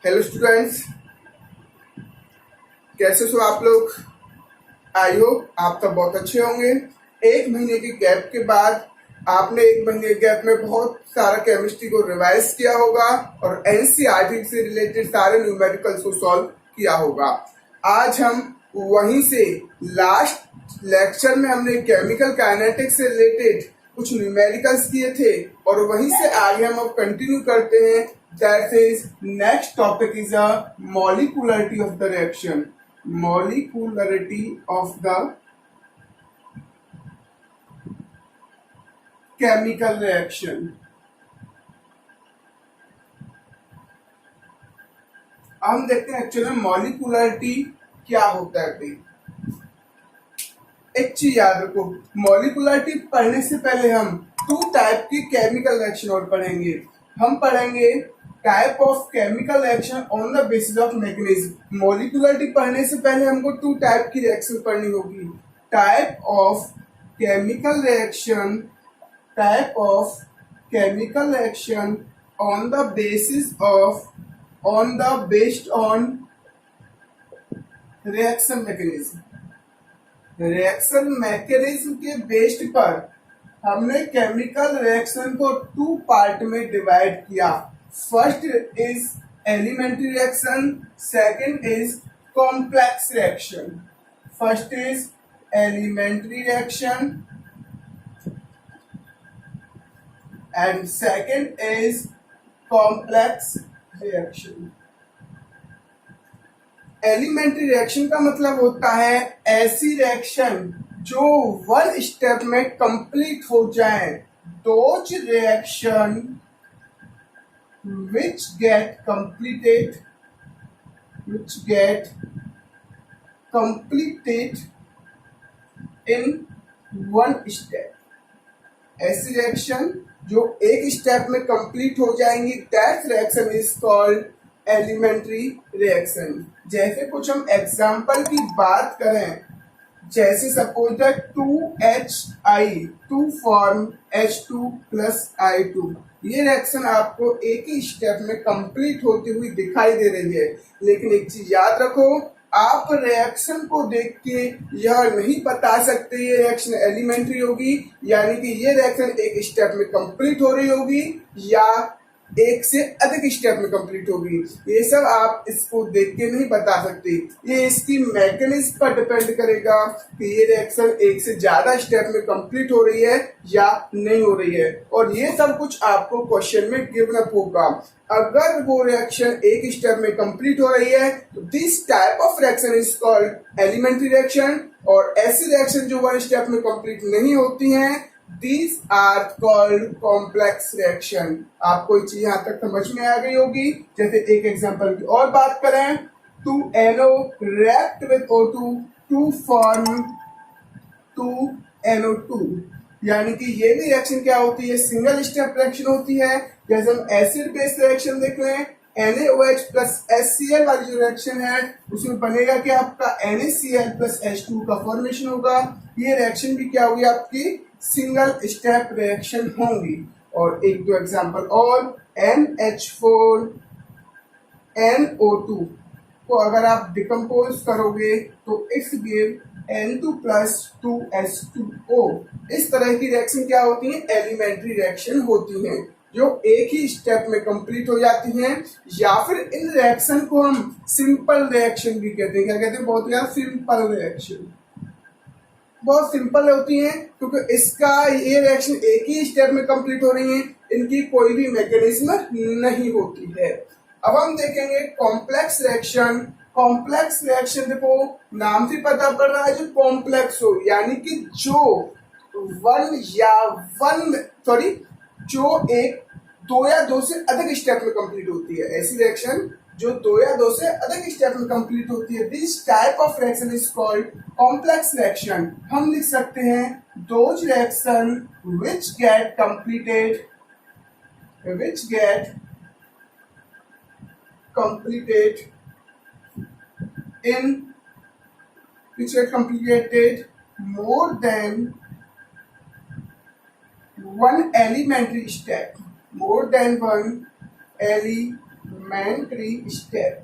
Hello students, कैसे हो आप लोग। आई होप आप सब बहुत अच्छे होंगे। एक महीने के गैप के बाद आपने एक महीने के गैप में बहुत सारा केमिस्ट्री को रिवाइज किया होगा और एनसीईआरटी से रिलेटेड सारे न्यूमेरिकल्स को सॉल्व किया होगा। आज हम वहीं से लास्ट लेक्चर में हमने केमिकल काइनेटिक्स से रिलेटेड कुछ न्यूमेरिकल्स किए थे और वहीं से आगे हम अब कंटिन्यू करते हैं। That is next topic is a molecularity of the reaction. Molecularity of the chemical reaction। हम देखते हैं एक्चुअली मॉलिक्यूलरिटी क्या होता है। भाई एक चीज याद रखो, मॉलिक्यूलरिटी पढ़ने से पहले हम टू टाइप की केमिकल रिएक्शन और पढ़ेंगे। हम पढ़ेंगे type of chemical reaction on the basis of mechanism. Molecularity पढ़ने से पहले हमको टू टाइप की रिएक्शन पढ़नी होगी। Type of chemical reaction, type of chemical reaction on the basis of based on reaction mechanism. Reaction mechanism के based पर हमने केमिकल रिएक्शन को टू पार्ट में डिवाइड किया। First is elementary reaction, second is complex reaction. First is elementary reaction and second is complex reaction. Elementary reaction का मतलब होता है ऐसी रिएक्शन जो वन स्टेप में कंप्लीट हो जाए। Those reaction which get completed in one step। ऐसी रिएक्शन जो एक स्टेप में कंप्लीट हो जाएंगी, that reaction is called elementary reaction. जैसे कुछ हम एग्जांपल की बात करें, जैसे suppose that 2HI to form H2 plus I2। ये रिएक्शन आपको एक ही स्टेप में कंप्लीट होती हुई दिखाई दे रही है, लेकिन एक चीज याद रखो, आप रिएक्शन को देख के यह नहीं बता सकते ये रिएक्शन एलिमेंट्री होगी, यानी कि ये रिएक्शन एक स्टेप में कंप्लीट हो रही होगी या एक से अधिक स्टेप में कंप्लीट होगी। ये सब आप इसको देख के नहीं बता सकते। ये इसकी मैकेनिज्म पर डिपेंड करेगा कि ये रिएक्शन एक से ज्यादा स्टेप में कंप्लीट हो रही है या नहीं हो रही है, और ये सब कुछ आपको क्वेश्चन में गिवन अप होगा। अगर वो रिएक्शन एक स्टेप में कंप्लीट हो रही है तो this type of reaction is called elementary reaction, और ऐसी रिएक्शन जो वन स्टेप में कंप्लीट नहीं होती हैं, These are called complex reaction। आपको ये चीज यहाँ तक समझ में आ गई होगी। जैसे एक एग्जांपल की और बात करें, 2NO react with O2 to form 2NO2, यानी कि ये भी रिएक्शन क्या होती है, सिंगल स्टेप रिएक्शन होती है। जैसे हम एसिड बेस रिएक्शन देख लें, NaOH प्लस HCl वाली जो रिएक्शन है उसमें बनेगा कि आपका NaCl प्लस H2 का फॉर्मेशन होगा। ये रिएक्शन भी क्या होगी, आपकी सिंगल स्टेप रिएक्शन होंगी। और एक दो एग्जांपल और, NH4 NO2 को अगर आप डिकम्पोज करोगे तो it's give N2 plus 2H2O। इस तरह की रिएक्शन क्या होती है, एलिमेंट्री रिएक्शन होती हैं जो एक ही स्टेप में कंप्लीट हो जाती हैं। या फिर इन रिएक्शन को हम सिंपल रिएक्शन भी कहते हैं। क्या कहते हैं, बहुत यार सिंपल रिएक्शन, बहुत सिंपल होती हैं क्योंकि इसका ये रिएक्शन एक ही स्टेप में कंप्लीट हो रही है, इनकी कोई भी मैकेनिज्म नहीं होती है। अब हम देखेंगे कॉम्प्लेक्स रिएक्शन। कॉम्प्लेक्स रिएक्शन देखो नाम से पता पड़ रहा है जो कॉम्प्लेक्स हो, यानी कि जो एक दो या दो से अधिक स्टेप में कंप्लीट होती है। ऐसी रिएक्शन जो दो या दो से अधिक स्टेप में कंप्लीट होती है, this type of reaction is called complex reaction. हम लिख सकते हैं those reaction which get completed more than one elementary step, more than one elementary elementary step,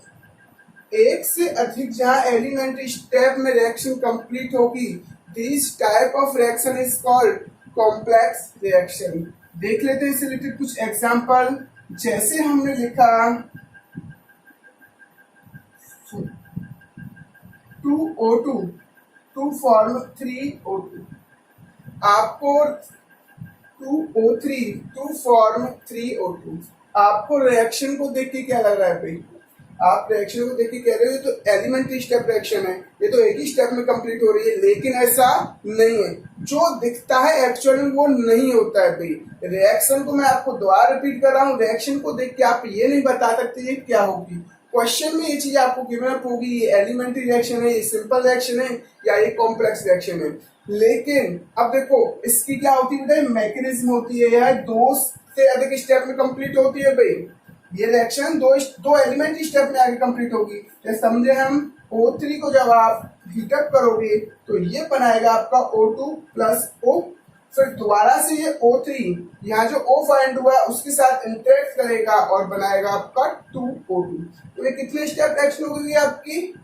एक से अधिक जहां एलिमेंट्री स्टेप में रिएक्शन कंप्लीट होगी, this type of reaction is called complex reaction. देख लेते हैं इससे रिलेटेड कुछ एग्जांपल। जैसे हमने लिखा 2O2 टू फॉर्म 3O2, आपको 2O3 टू फॉर्म 3O2, आपको रिएक्शन को देख के क्या लग रहा है भाई? आप रिएक्शन को देख के कह रहे हो ये तो एलिमेंट्री स्टेप रिएक्शन है, ये तो एक ही स्टेप में कंप्लीट हो रही है, लेकिन ऐसा नहीं है। जो दिखता है एक्चुअल में वो नहीं होता है भाई। रिएक्शन को मैं आपको दोबारा रिपीट कर रहा हूँ, रिएक्शन को देख के आप ये नहीं बता सकते ये क्या होगी। क्वेश्चन में ये चीज आपको गिवन अप होगी, ये एलिमेंट्री रिएक्शन है, ये सिंपल रिएक्शन है या ये कॉम्प्लेक्स रिएक्शन है। लेकिन अब देखो इसकी क्या होती है, मैकेनिज्म होती है, यह दो से अधिक स्टेप में कंप्लीट होती है भाई। ये रिएक्शन दो एलिमेंट्री स्टेप में आगे कंप्लीट होगी। जैसे समझे हम O3 को जब आप हीटअप करोगे तो ये बनाएगा आपका O2 प्लस O, फिर दोबारा से ये O3 यहाँ जो O फाइंड हुआ है उसके साथ इंटरेक्ट करेगा और बनाएगा आपका 2O2। तो ये कितने स्टेप रिएक्शन हो गई आपकी?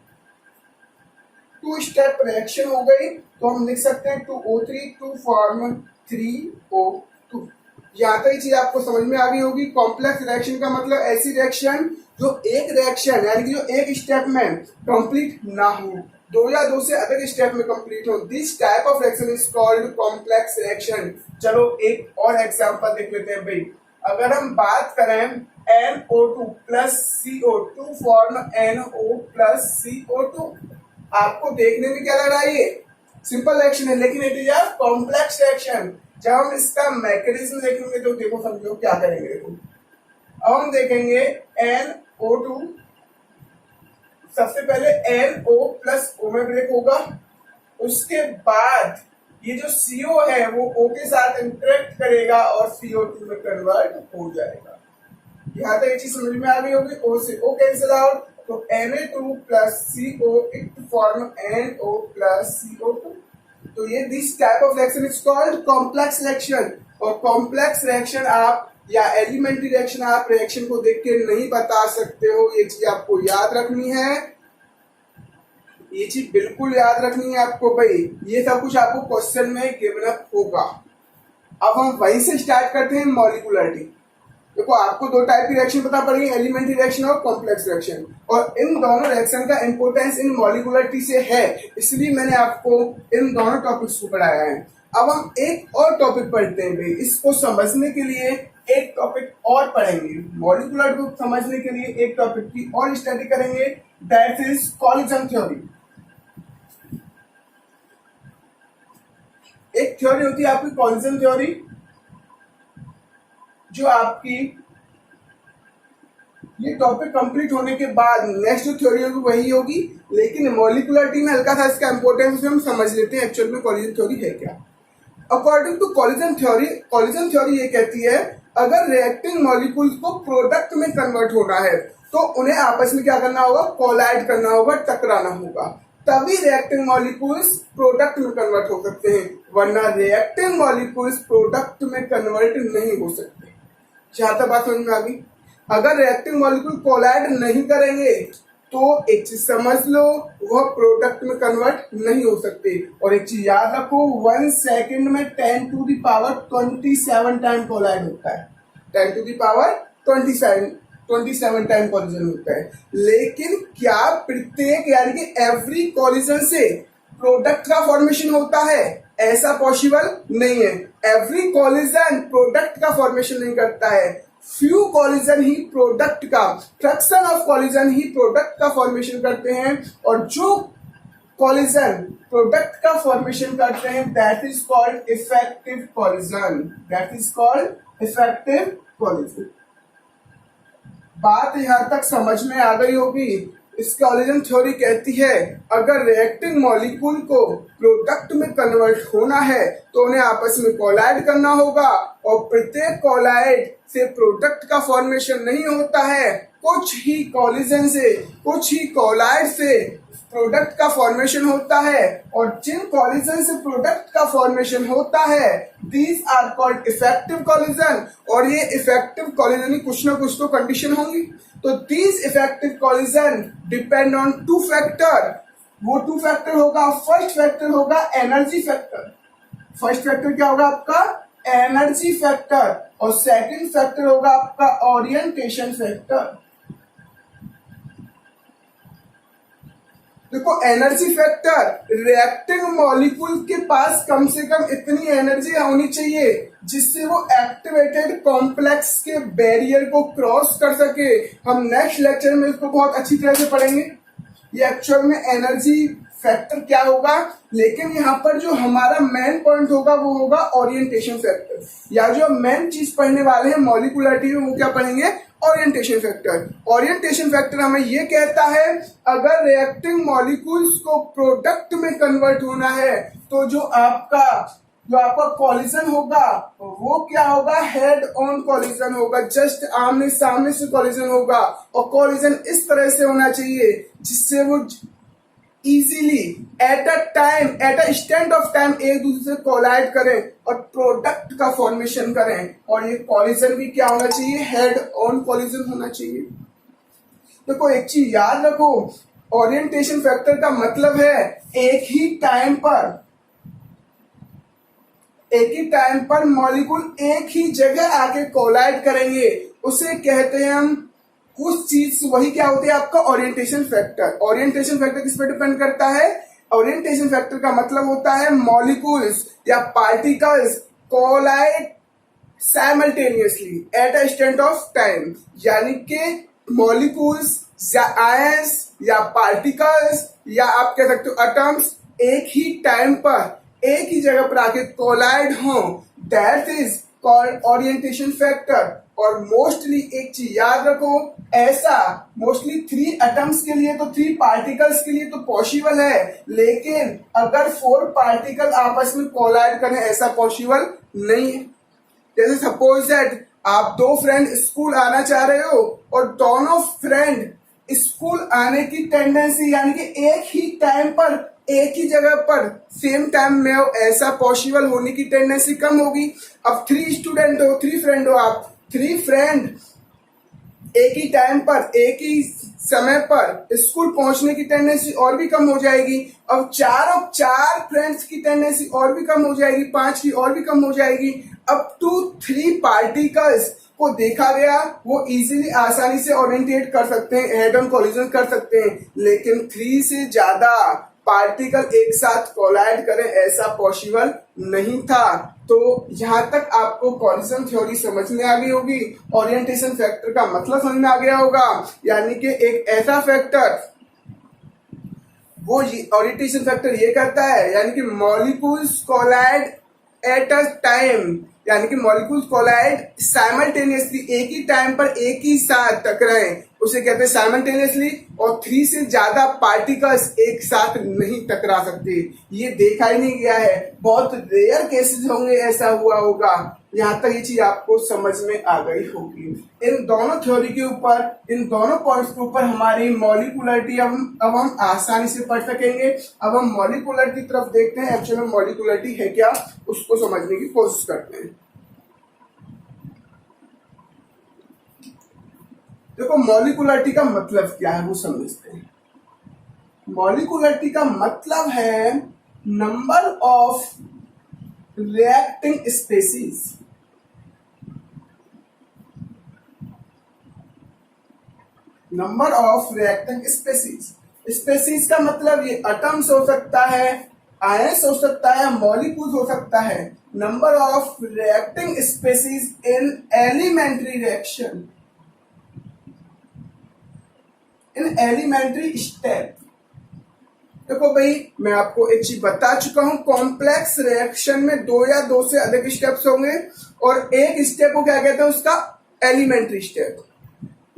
2 स्टेप रिएक्शन हो गई। तो हम लिख सकते हैं 2O3 टू फॉर्म 3O2। यहाँ तक ये चीज आपको समझ में आ गई होगी। कॉम्प्लेक्स रिएक्शन का मतलब ऐसी रिएक्शन जो एक रिएक्शन यानी कि जो एक स्टेप में कंप्लीट ना हो, दो या दो से अधिक स्टेप में कंप्लीट हो, this type of reaction is called complex reaction. चलो एक और एग्जांपल देख लेते हैं भाई। अगर हम बात करें NO2 plus CO2 form NO plus CO2, आपको देखने में क्या लग रहा है? ये सिंपल रिएक्शन है, लेकिन it is a complex reaction. जब हम इसका मैकेनिज्म देखेंगे तो देखो समझो क्या करेंगे। देखो अब हम देखेंगे NO2, सबसे पहले NO प्लस O में ब्रेक होगा, उसके बाद ये जो CO है वो O के साथ इंटरेक्ट करेगा और CO2 में कन्वर्ट हो जाएगा। यहाँ तक ये चीज समझ में आ गई होगी। O से O कैंसिल आउट, तो Na2 plus CO it form NO plus CO2। तो ये this type of reaction is called complex reaction. और कॉम्प्लेक्स रिएक्शन आप या एलिमेंट्री रिएक्शन आप रिएक्शन को देख के नहीं बता सकते हो। ये चीज आपको याद रखनी है, ये चीज बिल्कुल याद रखनी है आपको भाई। ये सब कुछ आपको क्वेश्चन में गिवन अप होगा। अब हम वहीं से स्टार्ट करते हैं मॉलिक्यूलरिटी। देखो आपको दो टाइप की रिएक्शन पता पड़ी, एलिमेंट्री रिएक्शन और कॉम्प्लेक्स रिएक्शन, और इन दोनों रिएक्शन का इंपोर्टेंस इन मॉलिक्यूलरिटी से है, इसलिए मैंने आपको इन दोनों टॉपिक्स को पढ़ाया है। अब हम एक और टॉपिक पढ़ते हैं भाई। इसको समझने के लिए एक टॉपिक और पढ़ेंगे, मॉलिक्यूलर को समझने के लिए एक टॉपिक की और स्टडी करेंगे, दैट इज कॉलिजन थ्योरी। एक थ्योरी होती है आपकी कॉलिजन थ्योरी, जो आपकी ये टॉपिक कंप्लीट होने के बाद नेक्स्ट जो थ्योरी होगी वही होगी, लेकिन मॉलिक्यूलरिटी में हल्का सा इसका इंपॉर्टेंस हम समझ लेते हैं एक्चुअल में कॉलिजन थ्योरी है क्या। अकॉर्डिंग टू कॉलिजन थ्योरी ये कहती है अगर रिएक्टिंग मॉलिक्यूल्स को प्रोडक्ट में कन्वर्ट होना है तो उन्हें आपस में क्या करना होगा? कोलाइड करना होगा, टकराना होगा, तभी रिएक्टिंग मॉलिक्यूल्स प्रोडक्ट में कन्वर्ट हो सकते हैं, वरना रिएक्टिंग मॉलिक्यूल्स प्रोडक्ट में कन्वर्ट नहीं हो सकते। जहां तक बात समझ में आ गई। अगर रिएक्टिंग मॉलिक्यूल कोलाइड नहीं करेंगे तो एक चीज समझ लो, वह प्रोडक्ट में कन्वर्ट नहीं हो सकते। और एक चीज याद रखो, 1 सेकेंड में 10⁻27 टाइम कोलाइड होता है, 10⁻27 टाइम कॉलिजन होता है। लेकिन क्या प्रत्येक यानी कि एवरी कॉलिजन से प्रोडक्ट का फॉर्मेशन होता है? ऐसा पॉसिबल नहीं है। एवरी कॉलिजन प्रोडक्ट का फॉर्मेशन नहीं करता है, फ्यू कॉलिजन ही प्रोडक्ट का, fraction of collision he product का फॉर्मेशन करते हैं, और जो कॉलिजन प्रोडक्ट का फॉर्मेशन करते हैं that is called effective collision, that is called effective collision. बात यहां तक समझ में आ गई होगी। इस कॉलिजन थ्योरी कहती है अगर रिएक्टिंग मॉलिक्यूल को प्रोडक्ट में कन्वर्ट होना है तो उन्हें आपस में कोलाइड करना होगा, और प्रत्येक कोलाइड से प्रोडक्ट का फॉर्मेशन नहीं होता है, कुछ ही कॉलिजन से, कुछ ही कोलाइड से प्रोडक्ट का फॉर्मेशन होता है, और जिन कॉलिजन से प्रोडक्ट का फॉर्मेशन होता है these are called effective collision. और ये इफेक्टिव कॉलिजन की कुछ ना कुछ तो कंडीशन होंगी। तो these effective collision depend on two factor. वो टू फैक्टर होगा, फर्स्ट फैक्टर होगा एनर्जी फैक्टर। फर्स्ट फैक्टर क्या होगा आपका? Energy factor. और सेकंड फैक्टर होगा आपका ओरिएंटेशन फैक्टर। देखो एनर्जी फैक्टर, रिएक्टिंग मॉलिक्यूल के पास कम से कम इतनी एनर्जी होनी चाहिए जिससे वो एक्टिवेटेड कॉम्प्लेक्स के बैरियर को क्रॉस कर सके। हम नेक्स्ट लेक्चर में इसको बहुत अच्छी तरह से पढ़ेंगे ये एक्चुअल में एनर्जी फैक्टर क्या होगा। लेकिन यहाँ पर जो हमारा मेन पॉइंट होगा वो होगा ओरिएंटेशन फैक्टर, या जो मेन चीज पढ़ने वाले हैं मॉलिक्युलरिटी में वो क्या पढ़ेंगे? Orientation factor. ओरिएंटेशन फैक्टर हमें ये कहता है अगर रिएक्टिंग मॉलिक्यूल्स को प्रोडक्ट में कन्वर्ट होना है तो जो आपका कॉलिजन होगा वो क्या होगा? हेड ऑन कॉलिजन होगा, जस्ट आमने सामने से कॉलिजन होगा। और कॉलिजन इस तरह से होना चाहिए जिससे वो easily at a stand of time एक दूसरे से कोलाइड करें और प्रोडक्ट का फॉर्मेशन करें। और ये कॉलिजन भी क्या होना चाहिए? हेड ऑन कॉलिजन होना चाहिए। देखो एक चीज याद रखो, ओरिएंटेशन फैक्टर का मतलब है एक ही टाइम पर मॉलिक्यूल एक ही जगह आके कोलाइड करेंगे, उसे कहते हैं हम उस चीज वही क्या होती है आपका? Orientation factor. ओरिएंटेशन फैक्टर किस पे डिपेंड करता है? ओरिएंटेशन फैक्टर का मतलब होता है मॉलिक्यूल्स या particles collide simultaneously at a instant of time, यानी कि मॉलिक्यूल्स या आयंस या पार्टिकल्स या आप कह सकते हो एटम्स एक ही टाइम पर एक ही जगह पर आके कोलाइड हो, that is called orientation factor. और मोस्टली एक चीज याद रखो, ऐसा मोस्टली 3 एटम्स के लिए तो 3 पार्टिकल्स के लिए तो पॉसिबल है, लेकिन अगर 4 पार्टिकल आपस में कोलाइड करें ऐसा पॉसिबल नहीं है। जैसे सपोज दैट आप 2 फ्रेंड स्कूल आना चाह रहे हो और दोनों फ्रेंड स्कूल आने की टेंडेंसी यानी कि एक ही टाइम पर एक ही जगह पर सेम टाइम में हो, ऐसा पॉसिबल होने की टेंडेंसी कम होगी। अब 3 स्टूडेंट हो, 3 फ्रेंड हो, आप 3 फ्रेंड एक ही टाइम पर एक ही समय पर स्कूल पहुंचने की टेंडेंसी और भी कम हो जाएगी। अब 4 फ्रेंड्स की टेंडेंसी और भी कम हो जाएगी, 5 की और भी कम हो जाएगी। अब 2-3 पार्टिकल्स को देखा गया वो इजीली आसानी से ओरिएंटेट कर सकते हैं, हेड ऑन कोलिजन कर सकते हैं, लेकिन 3 से ज्यादा पार्टिकल एक साथ कोलाइड करें ऐसा पॉसिबल नहीं था। तो यहां तक आपको कोलिजन थ्योरी समझ में आ गई होगी, ओरिएंटेशन फैक्टर का मतलब समझ में आ गया होगा, यानी कि एक ऐसा फैक्टर वो ओरिएंटेशन फैक्टर ये करता है यानी कि molecules collide at a time, यानी कि मॉलिक्यूल्स कोलाइड साइमल्टेनियसली एक ही टाइम पर एक ही साथ टकराएं, उसे कहते हैं साइमल्टेनियसली। और 3 से ज्यादा पार्टिकल्स एक साथ नहीं टकरा सकते, ये देखा ही नहीं गया है, बहुत रेयर केसेस होंगे ऐसा हुआ होगा। यहाँ तक ये चीज आपको समझ में आ गई होगी। इन दोनों थ्योरी के ऊपर, इन दोनों पॉइंट्स के ऊपर हमारी मॉलिक्युलरिटी अब हम आसानी से पढ़ सकेंगे। अब हम मॉलिक्युलरिटी की तरफ देखते हैं, एक्चुअली मॉलिक्युलरिटी है क्या उसको समझने की कोशिश करते हैं। देखो मॉलिक्युलरिटी का मतलब क्या है वो समझते हैं। मॉलिक्युलरिटी का मतलब है number of reacting species. Number of reacting species, species का मतलब ये एटम्स हो सकता है, आयंस हो सकता है, मॉलिक्यूल्स हो सकता है। Number of reacting species in elementary reaction, in elementary step. देखो भाई मैं आपको एक चीज बता चुका हूं, कॉम्प्लेक्स रिएक्शन में 2 या 2 से अधिक स्टेप्स होंगे और एक स्टेप को क्या कहते हैं उसका? Elementary step.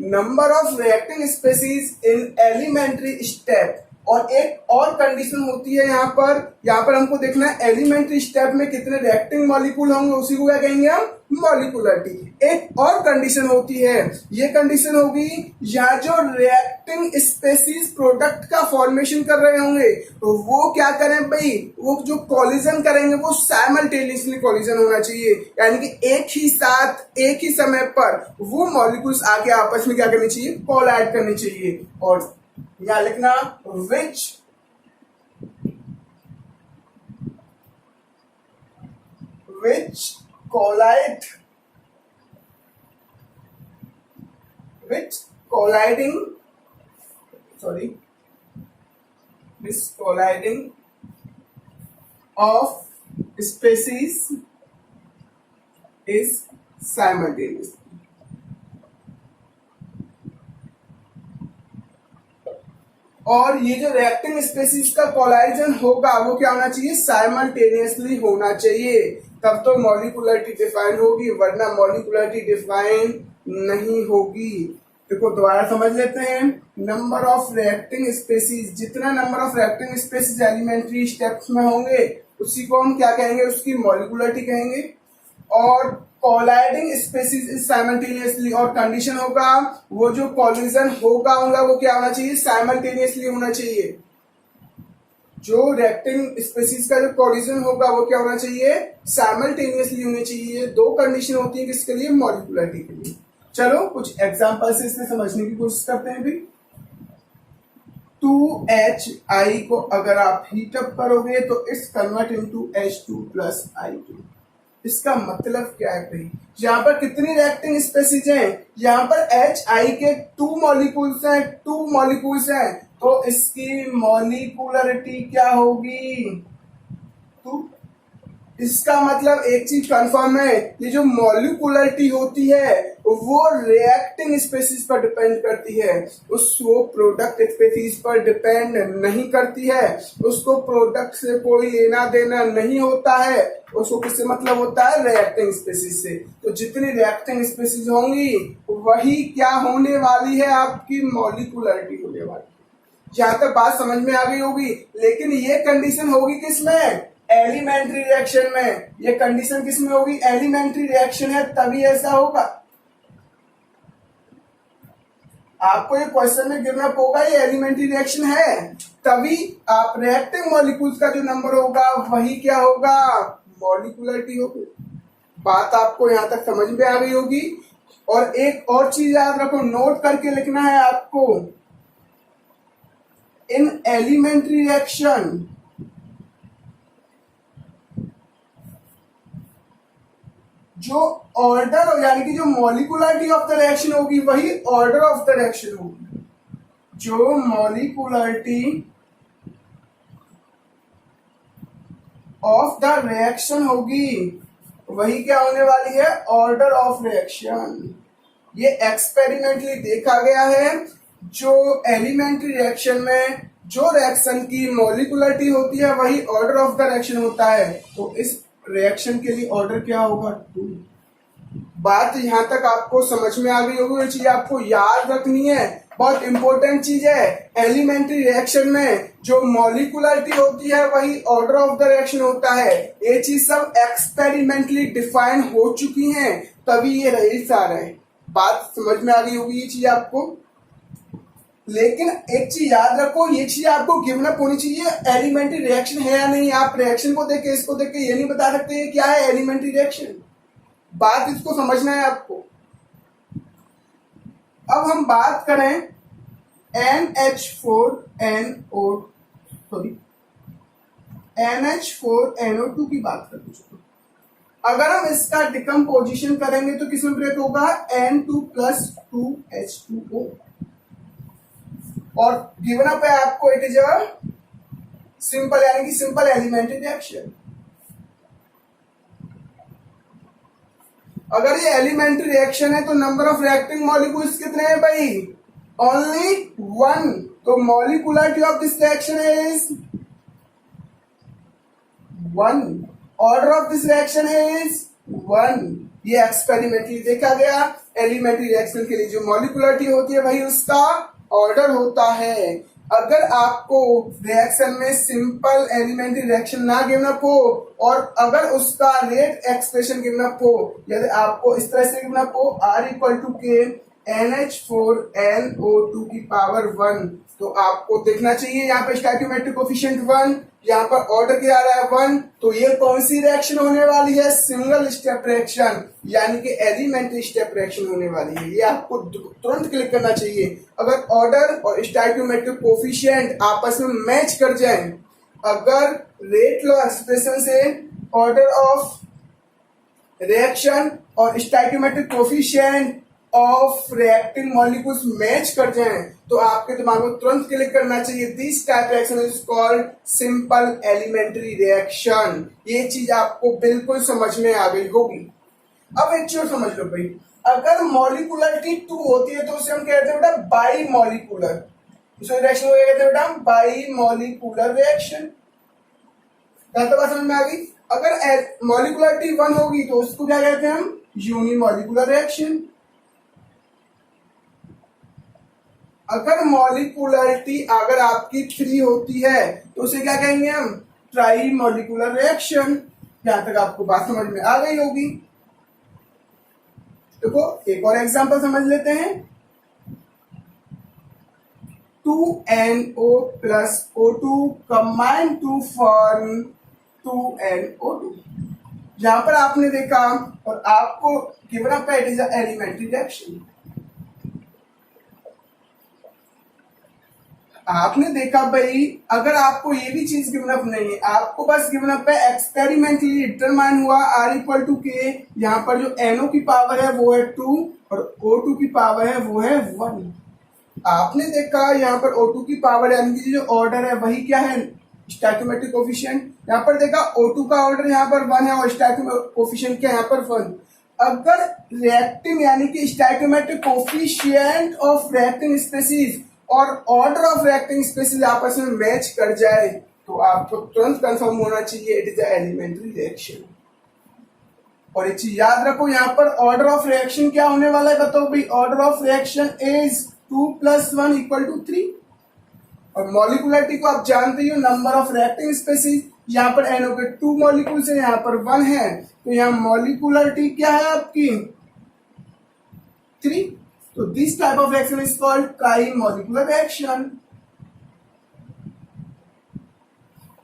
Number of reacting species in elementary step. और एक और कंडीशन होती है यहाँ पर हमको देखना है एलिमेंट्री स्टेप में कितने रिएक्टिंग मॉलिक्यूल होंगे, उसी को क्या कहेंगे हम? मॉलिकुलरिटी। एक और कंडीशन होती है, ये कंडीशन होगी यहाँ जो रिएक्टिंग स्पेसीज प्रोडक्ट का फॉर्मेशन कर रहे होंगे तो वो क्या करें भाई, वो जो कॉलिजन करेंगे वो साइमल्टेनियसली कॉलिजन होना चाहिए, यानी कि एक ही साथ एक ही समय पर वो मॉलिक्यूल्स आके आपस में क्या करनी चाहिए, कोलाइड करनी चाहिए। और यहाँ लिखना which collide which colliding this colliding of species is simultaneous। और ये जो रिएक्टिंग स्पेसीज का कोलाइजन होगा वो क्या होना चाहिए, साइमल्टेनियसली होना चाहिए, तब तो मॉलिकुलरिटी डिफाइन होगी, वरना मॉलिकुलरिटी डिफाइन नहीं होगी। देखो दोबारा समझ लेते हैं, नंबर ऑफ रिएक्टिंग स्पेसीज, जितना number of reacting species elementary steps में होंगे उसी को हम क्या कहेंगे, उसकी मॉलिकुलरिटी कहेंगे। और कोलाइडिंग स्पेसीज इज साइमल्टेनियसली, और कंडीशन होगा वो जो कॉलिजन होगा वो क्या होना चाहिए, साइमल्टेनियसली होना चाहिए। जो रिएक्टिंग स्पेसीज का जो कॉलिजन होगा वो क्या होना चाहिए, साइमल्टेनियसली होनी चाहिए। दो कंडीशन होती है किसके लिए, मॉलिकुलरिटी के लिए। चलो कुछ एग्जांपल से इसमें समझने की कोशिश करते हैं भी। 2HI को अगर आप हीट अप करोगे तो इट्स कन्वर्ट इनटू H2+I2। इसका मतलब क्या है भाई, यहाँ पर कितनी रिएक्टिंग स्पेसीज हैं, यहाँ पर HI के 2 मॉलिक्यूल्स हैं, तो इसकी मॉलिकुलरिटी क्या होगी, 2। इसका मतलब एक चीज कंफर्म है, ये जो मॉलिकुलरिटी होती है वो रिएक्टिंग स्पेसीज पर डिपेंड करती है, वो प्रोडक्ट स्पेसीज पर डिपेंड नहीं करती है, उसको प्रोडक्ट से कोई लेना देना नहीं होता है, उसको किससे मतलब होता है, रिएक्टिंग स्पेसीज से। तो जितनी रिएक्टिंग स्पेसीज होंगी वही क्या होने वाली है, आपकी मॉलिकुलरिटी होने वाली है। जहां तक बात समझ में आ गई होगी, लेकिन ये कंडीशन होगी किसमें, एलिमेंट्री रिएक्शन में। ये कंडीशन किसमें होगी, एलिमेंट्री रिएक्शन है तभी ऐसा होगा। आपको ये क्वेश्चन में गिरना होगा, ये एलिमेंट्री रिएक्शन है तभी आप रिएक्टिंग मॉलिक्यूल्स का जो नंबर होगा वही क्या होगा, मॉलिकुलरिटी होगी। बात आपको यहां तक समझ में आ गई होगी। और एक और चीज याद रखो, नोट करके लिखना है आपको, इन एलिमेंट्री रिएक्शन जो ऑर्डर यानी कि जो मॉलिकुलरिटी ऑफ द रिएक्शन होगी वही ऑर्डर ऑफ द रिएक्शन होगी। जो मॉलिकुलरिटी ऑफ द रिएक्शन होगी वही क्या होने वाली है, ऑर्डर ऑफ रिएक्शन। ये एक्सपेरिमेंटली देखा गया है, जो एलिमेंट्री रिएक्शन में जो रिएक्शन की मॉलिकुलरिटी होती है वही ऑर्डर ऑफ द रिएक्शन होता है, तो इस रिएक्शन के लिए ऑर्डर क्या होगा, 2। बात यहां तक आपको समझ में आ गई होगी, ये चीज आपको याद रखनी है, बहुत इंपॉर्टेंट चीज है। एलिमेंट्री रिएक्शन में जो मॉलिकुलरिटी होती है वही ऑर्डर ऑफ द रिएक्शन होता है। ये चीज सब एक्सपेरिमेंटली डिफाइन हो चुकी हैं तभी ये रिजल्ट आ रहे हैं। बात समझ में आ गई होगी ये चीज आपको। लेकिन एक चीज याद रखो, ये चीज आपको गिवन अप होनी चाहिए, एलिमेंट्री रिएक्शन है या नहीं। आप रिएक्शन को देख के इसको देख के ये नहीं बता सकते क्या है एलिमेंट्री रिएक्शन। बात इसको समझना है आपको। अब हम बात करें NH4NO2 की बात करें। अगर हम इसका डिकम्पोजिशन करेंगे तो किसमें ब्रेक होगा, N2+2H2O। और गिवन अप है आपको, इट इज अ सिंपल यानी कि सिंपल एलिमेंट्री रिएक्शन। अगर ये एलिमेंट्री रिएक्शन है तो नंबर ऑफ रिएक्टिंग मॉलिक्यूल्स कितने हैं भाई, ओनली 1। तो molecularity of this reaction is 1, order of this reaction is 1। ये एक्सपेरिमेंटली देखा गया, एलिमेंट्री रिएक्शन के लिए जो मॉलिकुलरिटी होती है वही उसका ऑर्डर होता है। अगर आपको रिएक्शन में सिंपल एलिमेंट्री रिएक्शन ना गिवन अप हो और अगर उसका रेट एक्सप्रेशन गिवन अप हो, यदि आपको इस तरह से गिवन अप हो R इक्वल टू के NH4NO2 की पावर 1, तो आपको देखना चाहिए यहाँ पे स्टोइकियोमेट्रिक कोफिशिएंट 1, यहाँ पर ऑर्डर क्या आ रहा है 1, तो ये कौन सी रिएक्शन होने वाली है? सिंगल स्टेप रिएक्शन, यानी कि एलिमेंट्री स्टेप रिएक्शन होने वाली है। ये आपको तुरंत क्लिक करना चाहिए। अगर ऑर्डर और स्टोइकियोमेट्रिक कोफिशिएंट आपस में मैच कर जाएं, अगर रेट लॉ एक्सप्रेशन से ऑर्डर ऑफ रिएक्शन और stoichiometric coefficient of reacting molecules match कर जाएं, तो आपके दिमाग में तुरंत क्लिक करना चाहिए this type reaction is called simple elementary reaction. ये चीज आपको बिल्कुल समझ में आ गई होगी। अब एक चीज समझ लो भाई, अगर मॉलिकुलरिटी 2 होती है तो उसे हम कहते हैं बेटा बाई मॉलिकुलर। इसको रिएक्शन को कहते हैं बेटा बाई मॉलिकुलर रिएक्शन। क्या तो बात समझ में आ गई? अगर मॉलिकुलरिटी 1 होगी तो उसको क्या कहते हैं हम? Unimolecular reaction. अगर मॉलिकुलरिटी अगर आपकी 3 होती है तो उसे क्या कहेंगे हम? Try molecular reaction. यहां तक आपको बात समझ में आ गई होगी। देखो एक और एग्जांपल समझ लेते हैं। 2NO plus O2 combine to form 2NO2। यहां पर आपने देखा और आपको गिवन अप है इट इज एलिमेंट्री रिएक्शन। आपने देखा भाई, अगर आपको ये भी चीज गिवन अप नहीं है, आपको बस गिवन अप है एक्सपेरिमेंटली डिटरमाइन हुआ R इक्वल टू के, यहाँ पर जो NO की पावर है वो है 2 और O2 की पावर है वो है 1। आपने देखा यहाँ पर O2 की पावर यानी कि जो ऑर्डर है वही क्या है? Stoichiometric coefficient. यहाँ पर देखा O2 का ऑर्डर यहाँ पर 1 है और स्टोइकियोमेट्रिक कोफिशिएंट क्या यहाँ पर 1। अगर रिएक्टिंग यानी कि stoichiometric coefficient of reacting species और ऑर्डर ऑफ रिएक्टिंग स्पीशीज आपस में मैच कर जाए तो आपको तुरंत कंफर्म होना चाहिए it is the elementary reaction. और एक चीज याद रखो, यहाँ पर ऑर्डर ऑफ रिएक्शन क्या होने वाला है? बताओ भाई। Order of reaction is 2 + 1 = 3। और मॉलिकुलरिटी को आप जानते हो, नंबर ऑफ रिएक्टिंग स्पीशीज। यहाँ पर NO के 2 मॉलिक्यूल्स है, यहाँ पर 1 है, तो यहाँ मॉलिकुलरिटी क्या है आपकी? 3। तो this type of reaction is called try molecular reaction.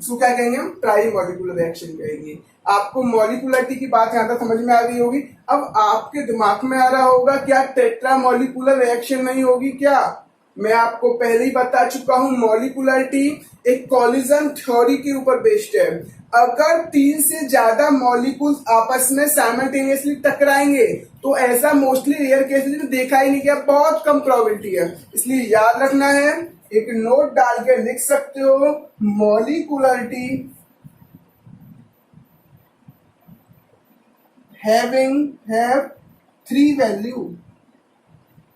इसको क्या कहेंगे हम? ट्राई मॉलिकुलर रिएक्शन कहेंगे। आपको मॉलिकुलरिटी की बात यहां तक समझ में आ गई होगी। अब आपके दिमाग में आ रहा होगा क्या टेट्रा मॉलिकुलर रिएक्शन नहीं होगी क्या? मैं आपको पहले ही बता चुका हूं, मॉलिकुलरिटी एक कॉलिजन थ्योरी के ऊपर बेस्ड है। अगर 3 से ज्यादा मॉलिक्यूल्स आपस में साइमल्टेनियसली टकराएंगे तो ऐसा मोस्टली रेयर केसेस में देखा ही नहीं गया, बहुत कम प्रोबेबिलिटी है। इसलिए याद रखना है, एक नोट डाल के लिख सकते हो, मॉलिकुलरिटी have 3 वैल्यू।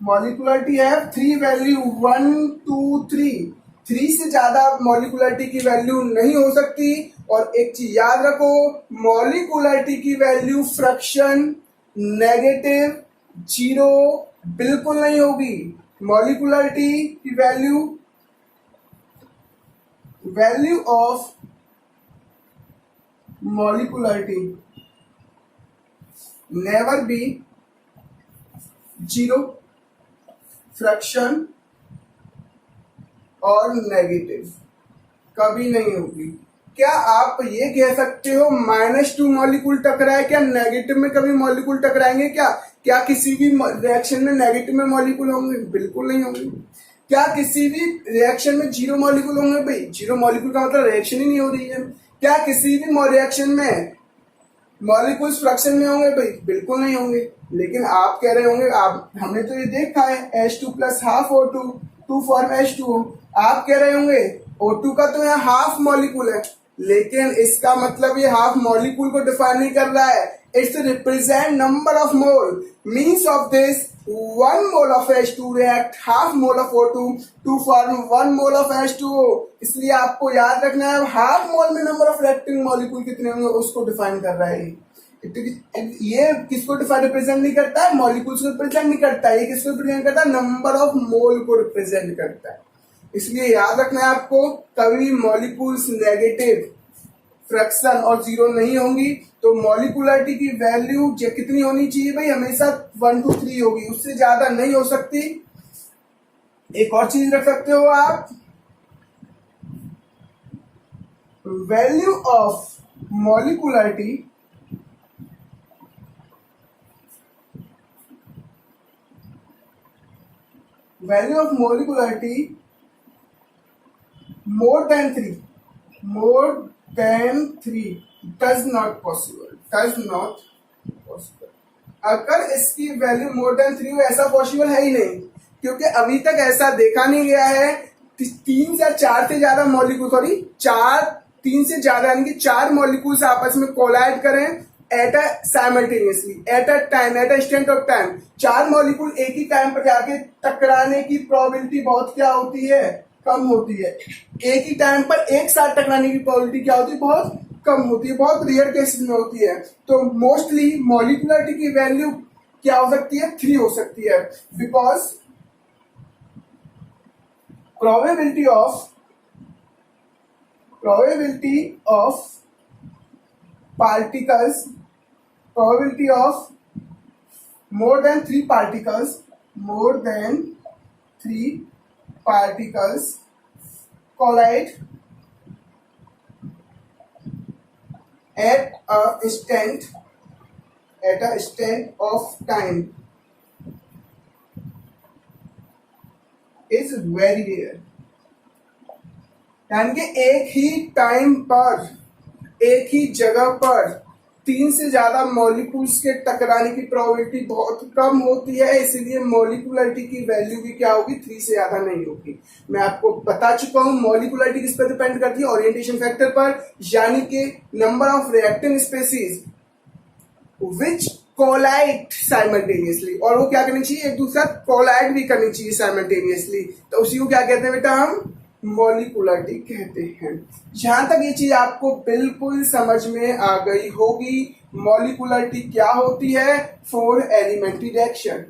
मॉलिकुलरिटी है 3 वैल्यू 1 2 3। 3 से ज्यादा मॉलिकुलरिटी की वैल्यू नहीं हो सकती। और एक चीज याद रखो, मॉलिकुलरिटी की वैल्यू फ्रैक्शन नेगेटिव 0 बिल्कुल नहीं होगी। मॉलिकुलरिटी की value of molecularity never be 0, fraction और नेगेटिव कभी नहीं होगी। क्या आप ये कह सकते हो -2 मॉलिक्यूल टकराए, क्या नेगेटिव में कभी मॉलिक्यूल टकराएंगे क्या? क्या किसी भी रिएक्शन में नेगेटिव में मॉलिक्यूल होंगे? बिल्कुल नहीं होंगे। क्या किसी भी रिएक्शन में 0 मॉलिक्यूल होंगे? भाई 0 मॉलिक्यूल का मतलब रिएक्शन ही नहीं हो रही है। क्या किसी भी रिएक्शन में मॉलिक्यूल्स फ्रैक्शन में होंगे? भाई बिल्कुल नहीं होंगे। लेकिन आप कह रहे होंगे, आप हमने तो ये देखा है H2 + ½ O2 2 फॉर्म H2O। आप कह रहे होंगे O2 का तो यहाँ हाफ मॉलिक्यूल है, लेकिन इसका मतलब ये हाफ मॉलिक्यूल को डिफाइन नहीं कर रहा है, it's represent number of mole. Means of this 1 mole of H2 react ½ mole of O2 to form 1 mole of H2O। इसलिए आपको याद रखना है, ½ मोल में नंबर ऑफ रिएक्टिंग मॉलिक्यूल कितने होंगे उसको डिफाइन कर रहा है। ये किसको रिप्रेजेंट नहीं करता है? मॉलिक्यूल्स को रिप्रेजेंट नहीं करता है। ये किसको रिप्रेजेंट करता है? नंबर ऑफ मोल को रिप्रेजेंट करता है। इसलिए याद रखना है आपको, कभी मॉलिक्यूल्स नेगेटिव फ्रैक्शन और जीरो नहीं होंगी। तो मॉलिकुलरिटी की वैल्यू कितनी होनी चाहिए भाई, हमेशा 1 to 3 होगी, उससे ज्यादा नहीं हो सकती। एक और चीज रख सकते हो आप, value of molecularity more than 3 does not possible। अगर इसकी वैल्यू मोर देन 3 हो, ऐसा पॉसिबल है ही नहीं, क्योंकि अभी तक ऐसा देखा नहीं गया है 3 से 4 से ज्यादा मॉलिक्यूल, सॉरी 3 से ज्यादा यानी कि 4 मॉलिक्यूल्स आपस में कोलाइड करें at a simultaneously at a time, eight a instant of time. 4 molecule एक ही टाइम पर जाके टकराने की प्रोबेबिलिटी बहुत क्या होती है, कम होती है। एक ही टाइम पर एक साथ टकराने की प्रोबेबिलिटी क्या होती है, बहुत कम होती है, बहुत रेयर केसेस में होती है। तो मोस्टली मॉलिकुलरिटी की वैल्यू क्या हो सकती है, 3 हो सकती है, because probability of particles, probability of more than 3 particles collide at a instant of time is very rare। यानी कि एक ही टाइम पर, एक ही जगह पर 3 से ज्यादा मॉलिक्यूल्स के टकराने की प्रोबेबिलिटी बहुत कम होती है, इसलिए मॉलिकुलरिटी की वैल्यू भी क्या होगी, 3 से ज्यादा नहीं होगी। मैं आपको बता चुका हूं मॉलिकुलरिटी किस पर डिपेंड करती है, ओरिएंटेशन फैक्टर पर, यानी कि number of reactive species which collide simultaneously, और वो क्या करनी चाहिए, एक दूसरा कोलाइड भी करनी चाहिए साइमल्टेनियसली। तो उसी को क्या कहते हैं बेटा, हम मॉलिकुलरिटी कहते हैं। जहां तक ये चीज आपको बिल्कुल समझ में आ गई होगी, मॉलिकुलरिटी क्या होती है फॉर एलिमेंट्री रिएक्शन।